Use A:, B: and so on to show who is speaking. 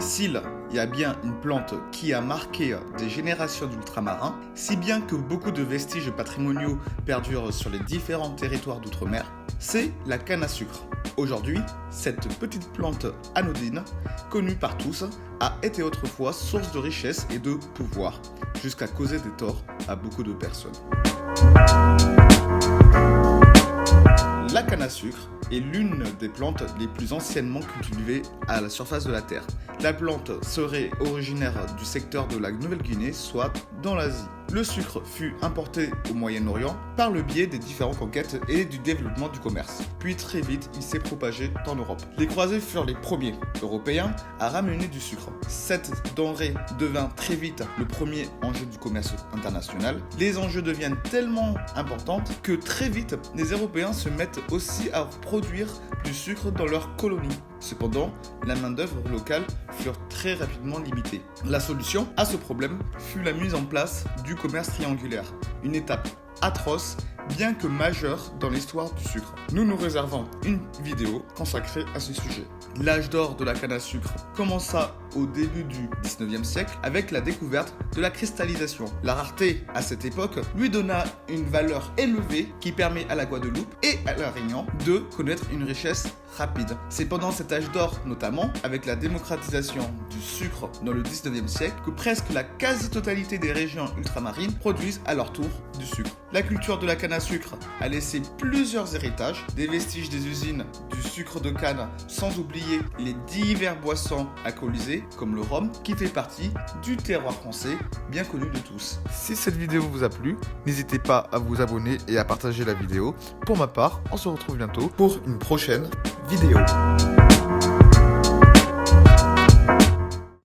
A: S'il y a bien une plante qui a marqué des générations d'ultramarins, si bien que beaucoup de vestiges patrimoniaux perdurent sur les différents territoires d'outre-mer, c'est la canne à sucre. Aujourd'hui, cette petite plante anodine, connue par tous, a été autrefois source de richesse et de pouvoir, jusqu'à causer des torts à beaucoup de personnes. La canne à sucre est l'une des plantes les plus anciennement cultivées à la surface de la Terre. La plante serait originaire du secteur de la Nouvelle-Guinée, soit dans l'Asie. Le sucre fut importé au Moyen-Orient par le biais des différentes conquêtes et du développement du commerce. Puis très vite, il s'est propagé en Europe. Les croisés furent les premiers Européens à ramener du sucre. Cette denrée devint très vite le premier enjeu du commerce international. Les enjeux deviennent tellement importants que très vite, les Européens se mettent aussi à produire du sucre dans leurs colonies. Cependant, la main-d'œuvre locale fut très rapidement limitée. La solution à ce problème fut la mise en place du commerce triangulaire, une étape atroce bien que majeure dans l'histoire du sucre. Nous nous réservons une vidéo consacrée à ce sujet. L'âge d'or de la canne à sucre commença au début du 19e siècle avec la découverte de la cristallisation. La rareté à cette époque lui donna une valeur élevée qui permet à la Guadeloupe et à la Réunion de connaître une richesse rapide. C'est pendant cet âge d'or, notamment avec la démocratisation du sucre dans le 19e siècle, que presque la quasi-totalité des régions ultramarines produisent à leur tour du sucre. La culture de la canne à sucre a laissé plusieurs héritages, des vestiges des usines du sucre de canne, sans oublier les divers boissons alcoolisées comme le rhum, qui fait partie du terroir français bien connu de tous.
B: Si cette vidéo vous a plu, n'hésitez pas à vous abonner et à partager la vidéo. Pour ma part, on se retrouve bientôt pour une prochaine vidéo.